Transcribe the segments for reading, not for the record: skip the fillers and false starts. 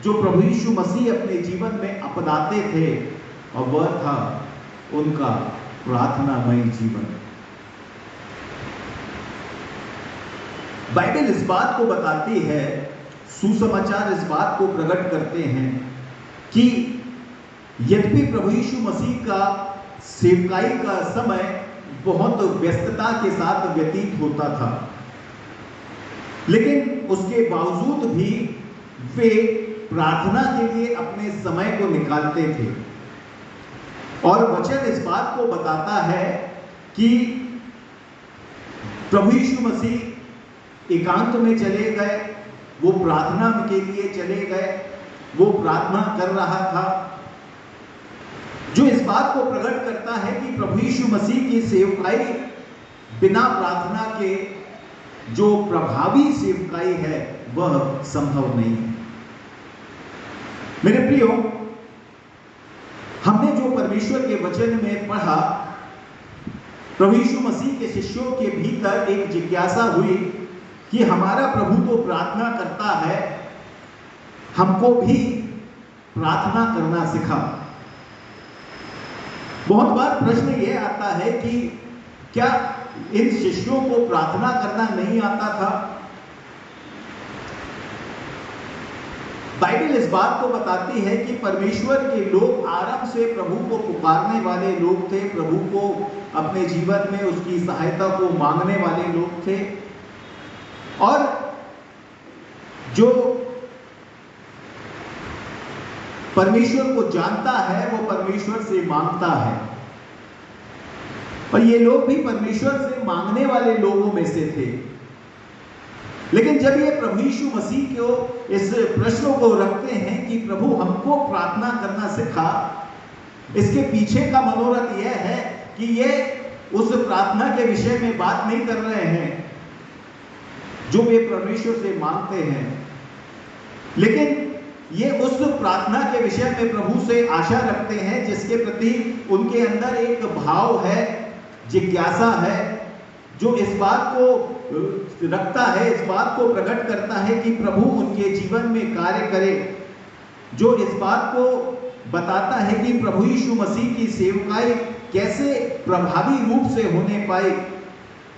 जो प्रभु यीशु मसीह अपने जीवन में अपनाते थे, और वह था उनका प्रार्थनामय जीवन। बाइबल इस बात को बताती है, सुसमाचार इस बात को प्रकट करते हैं कि यद्यपि प्रभु यीशु मसीह का सेवकाई का समय बहुत व्यस्तता के साथ व्यतीत होता था, लेकिन उसके बावजूद भी वे प्रार्थना के लिए अपने समय को निकालते थे। और वचन इस बात को बताता है कि प्रभु यीशु मसीह एकांत में चले गए, वो प्रार्थना के लिए चले गए, वो प्रार्थना कर रहा था, जो इस बात को प्रकट करता है कि प्रभु यीशु मसीह की सेवकाई बिना प्रार्थना के जो प्रभावी सेवकाई है वह संभव नहीं है। मेरे प्रियो, हमने जो परमेश्वर के वचन में पढ़ा, प्रभु यीशु मसीह के शिष्यों के भीतर एक जिज्ञासा हुई कि हमारा प्रभु तो प्रार्थना करता है, हमको भी प्रार्थना करना सिखा। बहुत बार प्रश्न यह आता है कि क्या इन शिष्यों को प्रार्थना करना नहीं आता था? बाइबल इस बात को बताती है कि परमेश्वर के लोग आरंभ से प्रभु को पुकारने वाले लोग थे, प्रभु को अपने जीवन में उसकी सहायता को मांगने वाले लोग थे, और जो परमेश्वर को जानता है वो परमेश्वर से मांगता है, और ये लोग भी परमेश्वर से मांगने वाले लोगों में से थे। लेकिन जब ये प्रभु यीशु मसीह को इस प्रश्न को रखते हैं कि प्रभु हमको प्रार्थना करना सिखा, इसके पीछे का मनोरथ यह है कि ये उस प्रार्थना के विषय में बात नहीं कर रहे हैं जो वे परमेश्वर से मांगते हैं, लेकिन ये उस प्रार्थना के विषय में प्रभु से आशा रखते हैं जिसके प्रति उनके अंदर एक भाव है, जिज्ञासा है, जो इस बात को रखता है, इस बात को प्रकट करता है कि प्रभु उनके जीवन में कार्य करे, जो इस बात को बताता है कि प्रभु यीशु मसीह की सेवकाई कैसे प्रभावी रूप से होने पाए,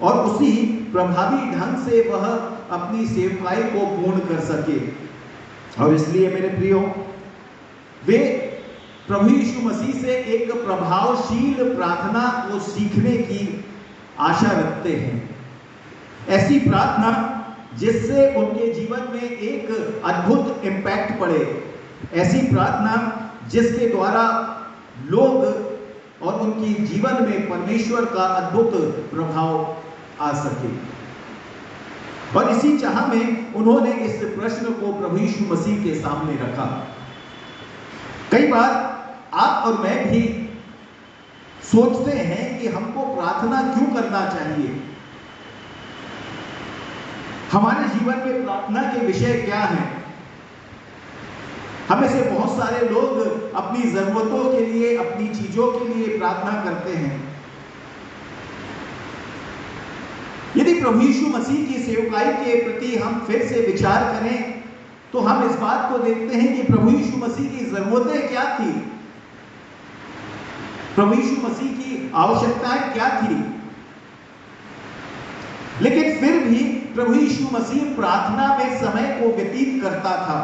और उसी प्रभावी ढंग से वह अपनी सेवकाई को पूर्ण कर सके। और इसलिए मेरे प्रियो, वे प्रभु यीशु मसीह से एक प्रभावशील प्रार्थना को सीखने की आशा रखते हैं, ऐसी प्रार्थना जिससे उनके जीवन में एक अद्भुत इम्पैक्ट पड़े, ऐसी प्रार्थना जिसके द्वारा लोग और उनके जीवन में परमेश्वर का अद्भुत प्रभाव आ सके। और इसी चाह में उन्होंने इस प्रश्न को प्रभु यीशु मसीह के सामने रखा। कई बार आप और मैं भी सोचते हैं कि हमको प्रार्थना क्यों करना चाहिए, हमारे जीवन में प्रार्थना के विषय क्या हैं। हमें से बहुत सारे लोग अपनी जरूरतों के लिए, अपनी चीजों के लिए प्रार्थना करते हैं। यदि प्रभु यीशु मसीह की सेवकाई के प्रति हम फिर से विचार करें तो हम इस बात को देखते हैं कि प्रभु यीशु मसीह की जरूरतें क्या थी, प्रभु यीशु मसीह की आवश्यकताएं क्या थी, लेकिन फिर भी प्रभु यीशु मसीह प्रार्थना में समय को व्यतीत करता था।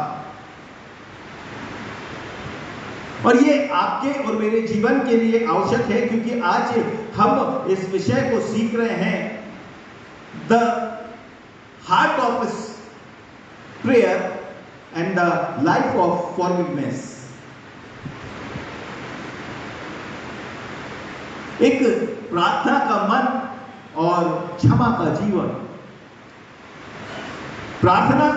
और ये आपके और मेरे जीवन के लिए आवश्यक है, क्योंकि आज हम इस विषय को सीख रहे हैं, the heart of prayer and the life of forgiveness. एक प्रार्थना का मन और क्षमा का जीवन। प्रार्थना